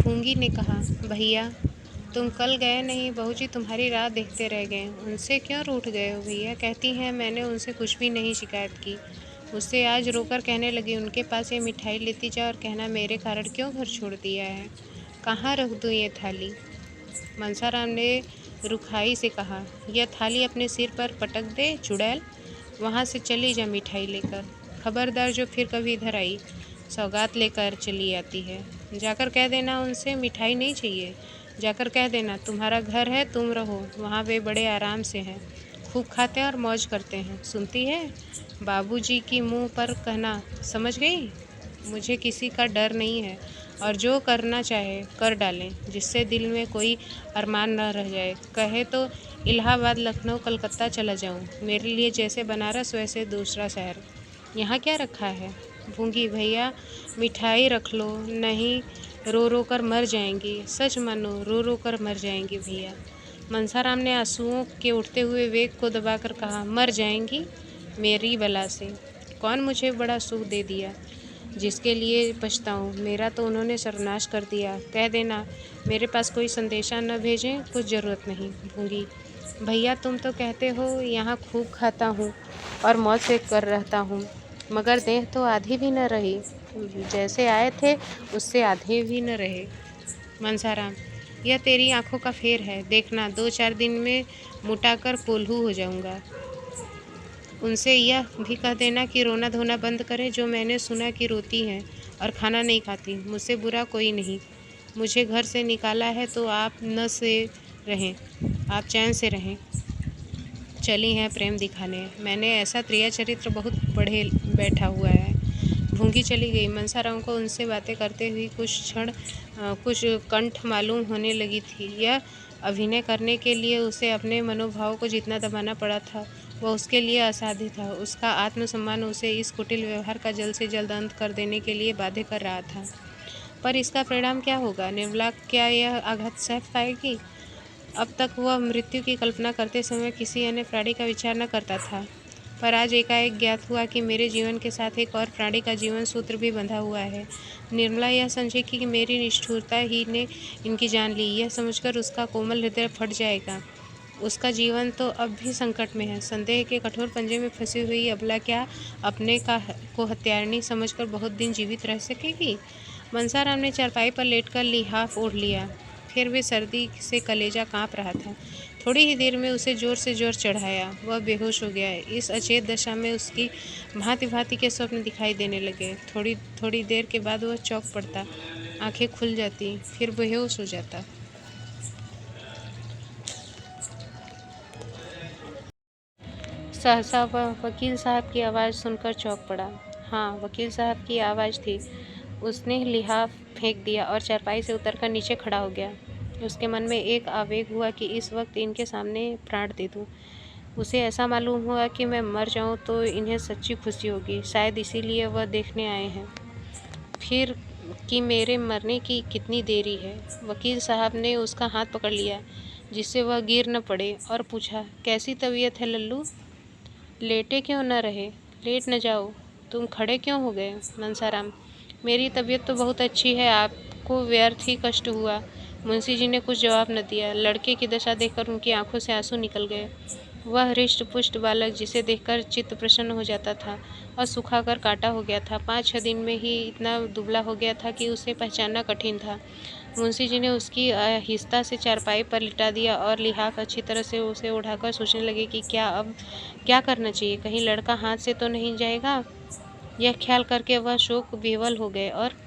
भूंगी ने कहा, भैया तुम कल गए नहीं, बहूजी तुम्हारी राह देखते रह गए। उनसे क्यों रूठ गए हो भैया? कहती हैं मैंने उनसे कुछ भी नहीं शिकायत की। उससे आज रोकर कहने लगी, उनके पास ये मिठाई लेती जा और कहना मेरे कारण क्यों घर छोड़ दिया है। कहाँ रख दूँ ये थाली? मनसाराम ने रुखाई से कहा, यह थाली अपने सिर पर पटक दे चुड़ैल। वहाँ से चली जा मिठाई लेकर। खबरदार जो फिर कभी इधर आई, सौगात लेकर चली आती है। जाकर कह देना उनसे मिठाई नहीं चाहिए। जाकर कह देना तुम्हारा घर है, तुम रहो वहाँ, वे बड़े आराम से हैं, खूब खाते हैं और मौज करते हैं। सुनती है? बाबूजी की मुँह पर कहना, समझ गई? मुझे किसी का डर नहीं है और जो करना चाहे कर डालें, जिससे दिल में कोई अरमान न रह जाए। कहे तो इलाहाबाद, लखनऊ, कलकत्ता चला जाऊं, मेरे लिए जैसे बनारस वैसे दूसरा शहर। यहाँ क्या रखा है? भूंगी, भैया मिठाई रख लो, नहीं रो रो कर मर जाएंगी। सच मानो रो रो कर मर जाएंगी भैया। मनसाराम ने आंसुओं के उठते हुए वेग को दबाकर कहा, मर जाएंगी मेरी बला से। कौन मुझे बड़ा सुख दे दिया जिसके लिए पछताऊँ? मेरा तो उन्होंने सर्वनाश कर दिया। कह देना मेरे पास कोई संदेशा न भेजें, कुछ ज़रूरत नहीं। भूंगी, भैया तुम तो कहते हो यहाँ खूब खाता हूँ और मौज से कर रहता हूँ, मगर देह तो आधी भी न रही, जैसे आए थे उससे आधे भी न रहे। मनसाराम, यह तेरी आंखों का फेर है, देखना 2-4 दिन में मोटा कर कोल्हू हो जाऊंगा। उनसे यह भी कह देना कि रोना धोना बंद करें, जो मैंने सुना कि रोती हैं और खाना नहीं खाती। मुझसे बुरा कोई नहीं, मुझे घर से निकाला है तो आप न से रहें, आप चैन से रहें। चली हैं प्रेम दिखाने, मैंने ऐसा त्रिया चरित्र बहुत पढ़े बैठा हुआ है। भूंगी चली गई। मनसाराम को उनसे बातें करते हुए कुछ कंठ मालूम होने लगी थी। यह अभिनय करने के लिए उसे अपने मनोभाव को जितना दबाना पड़ा था वह उसके लिए असाध्य था। उसका आत्मसम्मान उसे इस कुटिल व्यवहार का जल्द से जल्द अंत कर देने के लिए बाध्य कर रहा था। पर इसका परिणाम क्या होगा? निर्मला क्या यह आघात सह पाएगी? अब तक वह मृत्यु की कल्पना करते समय किसी अन्य प्राणी का विचार न करता था, पर आज एकाएक ज्ञात हुआ कि मेरे जीवन के साथ एक और प्राणी का जीवन सूत्र भी बंधा हुआ है। निर्मला यह समझेगी कि मेरी निष्ठुरता ही ने इनकी जान ली, यह समझकर उसका कोमल हृदय फट जाएगा। उसका जीवन तो अब भी संकट में है। संदेह के कठोर पंजे में फंसी हुई अबला क्या अपने को हत्यारिणी समझकर बहुत दिन जीवित रह सकेगी? मनसाराम ने चारपाई पर लेटकर लिहाफ ओढ़ लिया। फिर भी सर्दी से कलेजा काँप रहा था। थोड़ी ही देर में उसे जोर से जोर चढ़ाया, वह बेहोश हो गया। इस अचेत दशा में उसकी भांति भांति के स्वप्न दिखाई देने लगे। थोड़ी थोड़ी देर के बाद वह चौंक पड़ता, आंखें खुल जाती, फिर बेहोश हो जाता। सहसा वह वकील साहब की आवाज़ सुनकर चौंक पड़ा। हाँ, वकील साहब की आवाज़ थी। उसने लिहाफ फेंक दिया और चारपाई से उतरकर नीचे खड़ा हो गया। उसके मन में एक आवेग हुआ कि इस वक्त इनके सामने प्राण दे दूं। उसे ऐसा मालूम हुआ कि मैं मर जाऊं तो इन्हें सच्ची खुशी होगी। शायद इसीलिए वह देखने आए हैं फिर कि मेरे मरने की कितनी देरी है। वकील साहब ने उसका हाथ पकड़ लिया जिससे वह गिर न पड़े और पूछा, कैसी तबीयत है लल्लू? लेटे क्यों न रहे? लेट न जाओ, तुम खड़े क्यों हो गए? मनसाराम, मेरी तबीयत तो बहुत अच्छी है, आपको व्यर्थ ही कष्ट हुआ। मुंशी जी ने कुछ जवाब न दिया। लड़के की दशा देखकर उनकी आंखों से आंसू निकल गए। वह हृष्ट पुष्ट बालक जिसे देखकर चित्त प्रसन्न हो जाता था और सुखाकर काटा हो गया था, 5-6 दिन में ही इतना दुबला हो गया था कि उसे पहचानना कठिन था। मुंशी जी ने उसकी आहिस्ता से चारपाई पर लिटा दिया और लिहाफ अच्छी तरह से उसे उठाकर सोचने लगे कि अब क्या करना चाहिए, कहीं लड़का हाथ से तो नहीं जाएगा। यह ख्याल करके वह शोक विह्वल हो गए और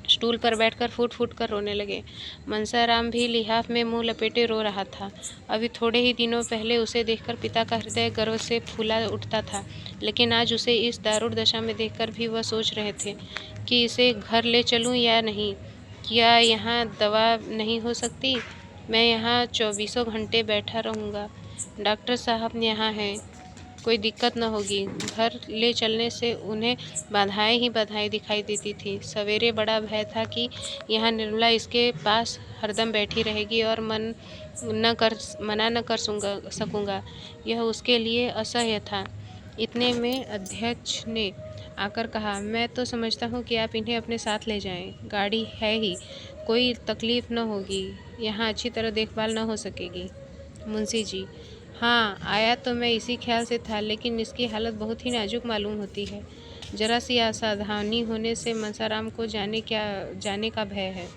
स्टूल पर बैठकर फूट फूट कर रोने लगे। मनसाराम भी लिहाफ में मुंह लपेटे रो रहा था। अभी थोड़े ही दिनों पहले उसे देखकर पिता का हृदय गर्व से फूला उठता था, लेकिन आज उसे इस दारुण दशा में देखकर भी वह सोच रहे थे कि इसे घर ले चलूं या नहीं। क्या यहाँ दवा नहीं हो सकती? मैं यहाँ 24 घंटे बैठा रहूँगा। डॉक्टर साहब यहाँ हैं, कोई दिक्कत न होगी। घर ले चलने से उन्हें बाधाएं ही बाधाएं दिखाई देती थी। सवेरे बड़ा भय था कि यहाँ निर्मला इसके पास हरदम बैठी रहेगी और मना न कर सकूँगा। यह उसके लिए असह्य था। इतने में अध्यक्ष ने आकर कहा, मैं तो समझता हूँ कि आप इन्हें अपने साथ ले जाएं, गाड़ी है ही। कोई तकलीफ न होगी, यहाँ अच्छी तरह देखभाल न हो सकेगी। मुंशी जी: हाँ, आया तो मैं इसी ख्याल से था, लेकिन इसकी हालत बहुत ही नाजुक मालूम होती है। जरा सी असावधानी होने से मनसाराम को जाने का भय है।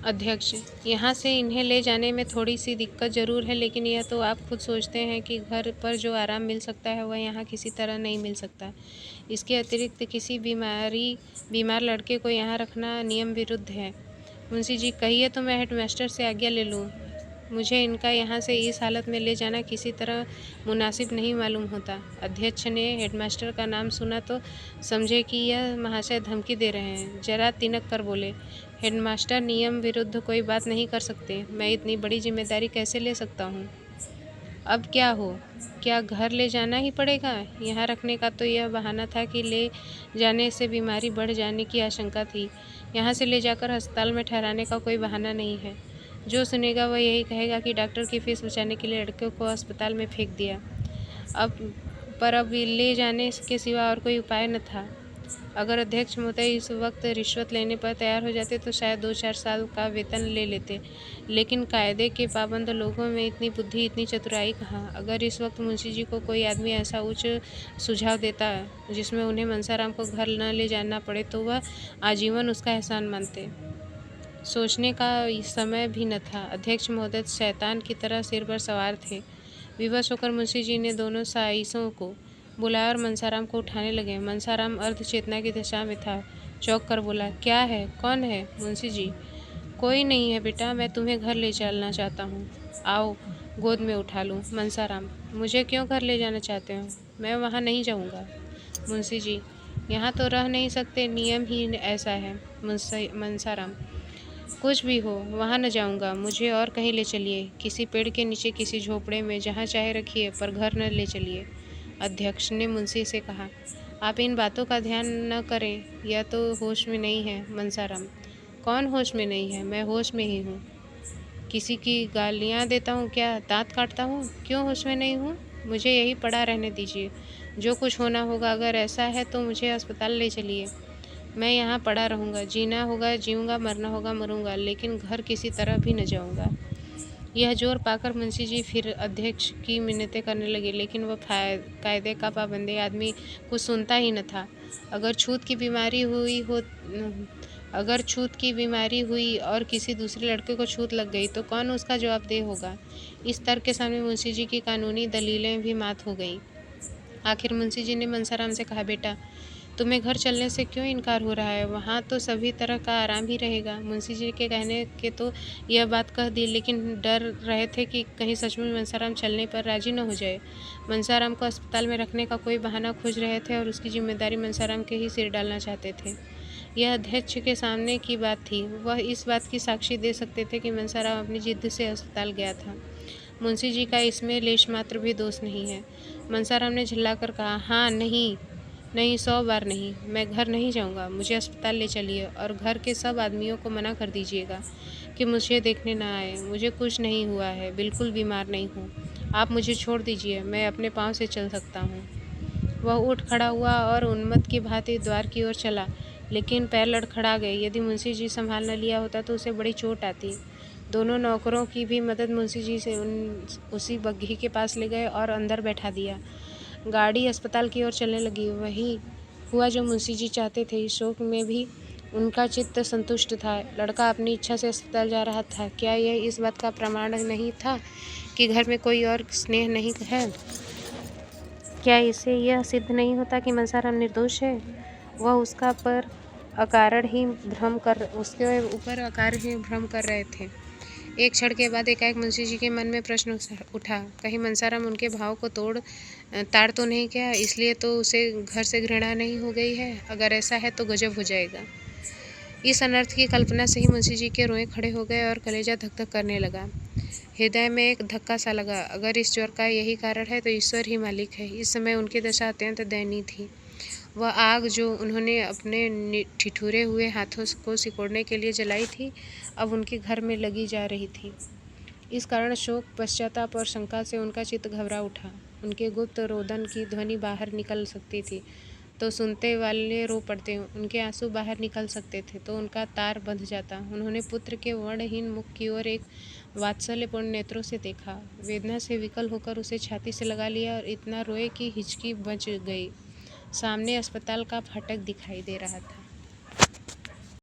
अध्यक्ष: यहाँ से इन्हें ले जाने में थोड़ी सी दिक्कत जरूर है, लेकिन यह तो आप खुद सोचते हैं कि घर पर जो आराम मिल सकता है वह यहाँ किसी तरह नहीं मिल सकता। इसके अतिरिक्त किसी बीमार लड़के को यहाँ रखना नियम विरुद्ध है। मुंशी जी: कहिए तो मैं हेडमास्टर से आज्ञा ले लूँ। मुझे इनका यहाँ से इस हालत में ले जाना किसी तरह मुनासिब नहीं मालूम होता। अध्यक्ष ने हेडमास्टर का नाम सुना तो समझे कि यह महाशय धमकी दे रहे हैं। जरा तिनक कर बोले, हेडमास्टर नियम विरुद्ध कोई बात नहीं कर सकते। मैं इतनी बड़ी जिम्मेदारी कैसे ले सकता हूँ? अब क्या हो? क्या घर ले जाना ही पड़ेगा? यहाँ रखने का तो यह बहाना था कि ले जाने से बीमारी बढ़ जाने की आशंका थी। यहाँ से ले जाकर अस्पताल में ठहराने का कोई बहाना नहीं है। जो सुनेगा वह यही कहेगा कि डॉक्टर की फीस बचाने के लिए लड़के को अस्पताल में फेंक दिया। अब ले जाने के सिवा और कोई उपाय न था। अगर अध्यक्ष महोदय इस वक्त रिश्वत लेने पर तैयार हो जाते तो शायद 2-4 साल का वेतन ले लेते, लेकिन कायदे के पाबंद लोगों में इतनी बुद्धि, इतनी चतुराई कहाँ। अगर इस वक्त मुंशी जी को कोई आदमी ऐसा उच्च सुझाव देता जिसमें उन्हें मनसाराम को घर न ले जाना पड़े तो वह आजीवन उसका एहसान मानते। सोचने का समय भी न था। अध्यक्ष महोदय शैतान की तरह सिर पर सवार थे। विवश होकर मुंशी जी ने दोनों साइसों को बुलाया और मनसाराम को उठाने लगे। मनसाराम अर्ध चेतना की दशा में था। चौंक कर बोला, क्या है? कौन है? मुंशी जी: कोई नहीं है बेटा, मैं तुम्हें घर ले चलना चाहता हूँ। आओ, गोद में उठा लूँ। मनसाराम: मुझे क्यों घर ले जाना चाहते हो? मैं वहाँ नहीं जाऊँगा। मुंशी जी: यहाँ तो रह नहीं सकते, नियम ही ऐसा है। मनसाराम: कुछ भी हो, वहाँ न जाऊँगा। मुझे और कहीं ले चलिए, किसी पेड़ के नीचे, किसी झोपड़े में, जहाँ चाहे रखिए, पर घर न ले चलिए। अध्यक्ष ने मुंशी से कहा, आप इन बातों का ध्यान न करें, यह तो होश में नहीं है। मनसाराम: कौन होश में नहीं है? मैं होश में ही हूँ। किसी की गालियाँ देता हूँ क्या? दांत काटता हूँ? क्यों होश में नहीं हूँ? मुझे यही पड़ा रहने दीजिए। जो कुछ होना होगा, अगर ऐसा है तो मुझे अस्पताल ले चलिए। मैं यहाँ पड़ा रहूँगा। जीना होगा जीऊँगा, मरना होगा मरूँगा, लेकिन घर किसी तरह भी न जाऊँगा। यह जोर पाकर मुंशी जी फिर अध्यक्ष की मिन्नतें करने लगे, लेकिन वह कायदे का पाबंद आदमी कुछ सुनता ही न था। अगर छूत की बीमारी हुई और किसी दूसरे लड़के को छूत लग गई तो कौन उसका जवाबदेह होगा? इस तर्क के सामने मुंशी जी की कानूनी दलीलें भी मात हो गईं। आखिर मुंशी जी ने मनसाराम से कहा, बेटा, तुम्हें घर चलने से क्यों इनकार हो रहा है? वहाँ तो सभी तरह का आराम ही रहेगा। मुंशी जी के कहने के तो यह बात कह दी, लेकिन डर रहे थे कि कहीं सचमुच मनसाराम चलने पर राजी न हो जाए। मनसाराम को अस्पताल में रखने का कोई बहाना खोज रहे थे और उसकी जिम्मेदारी मनसाराम के ही सिर डालना चाहते थे। यह अध्यक्ष के सामने की बात थी। वह इस बात की साक्षी दे सकते थे कि मनसाराम अपनी जिद से अस्पताल गया था। मुंशी जी का इसमें लेश मात्र भी दोष नहीं है। मनसाराम ने झल्लाकर कहा, हाँ, नहीं, 100 बार नहीं, मैं घर नहीं जाऊंगा। मुझे अस्पताल ले चलिए और घर के सब आदमियों को मना कर दीजिएगा कि मुझे देखने ना आए। मुझे कुछ नहीं हुआ है, बिल्कुल बीमार नहीं हूँ। आप मुझे छोड़ दीजिए, मैं अपने पाँव से चल सकता हूँ। वह उठ खड़ा हुआ और उन्मत्त की भांति द्वार की ओर चला, लेकिन पैर लड़खड़ा गए। यदि मुंशी जी संभाल न लिया होता तो उसे बड़ी चोट आती। दोनों नौकरों की भी मदद मुंशी जी से उसी बग्घी के पास ले गए और अंदर बैठा दिया। गाड़ी अस्पताल की ओर चलने लगी। वही हुआ जो मुंशी जी चाहते थे। इस शोक में भी उनका चित्त संतुष्ट था। लड़का अपनी इच्छा से अस्पताल जा रहा था। क्या यह इस बात का प्रमाण नहीं था कि घर में कोई और स्नेह नहीं है? क्या इससे यह सिद्ध नहीं होता कि मनसाराम निर्दोष है? वह उसके ऊपर अकारण ही भ्रम कर रहे थे। एक क्षण के बाद एकाएक मुंशी जी के मन में प्रश्न उठा, कहीं मनसाराम उनके भाव को ताड़ तो नहीं क्या? इसलिए तो उसे घर से घृणा नहीं हो गई है। अगर ऐसा है तो गजब हो जाएगा। इस अनर्थ की कल्पना से ही मुंशी जी के रोए खड़े हो गए और कलेजा धक धक करने लगा। हृदय में एक धक्का सा लगा। अगर इस ज्वर का यही कारण है तो ईश्वर ही मालिक है। इस समय उनकी दशा अत्यंत दयनीय थी। वह आग जो उन्होंने अपने ठिठुरे हुए हाथों को सिकोड़ने के लिए जलाई थी, अब उनके घर में लगी जा रही थी। इस कारण शोक, पश्चाताप और शंका से उनका चित्त घबरा उठा। उनके गुप्त रोदन की ध्वनि बाहर निकल सकती थी, तो सुनते वाले रो पड़ते, उनके आंसू बाहर निकल सकते थे तो उनका तार बंध जाता। उन्होंने पुत्र के वर्णहीन मुख की ओर एक वात्सल्यपूर्ण नेत्रों से देखा, वेदना से विकल होकर उसे छाती से लगा लिया और इतना रोए कि हिचकी बच गई। सामने अस्पताल का फाटक दिखाई दे रहा था।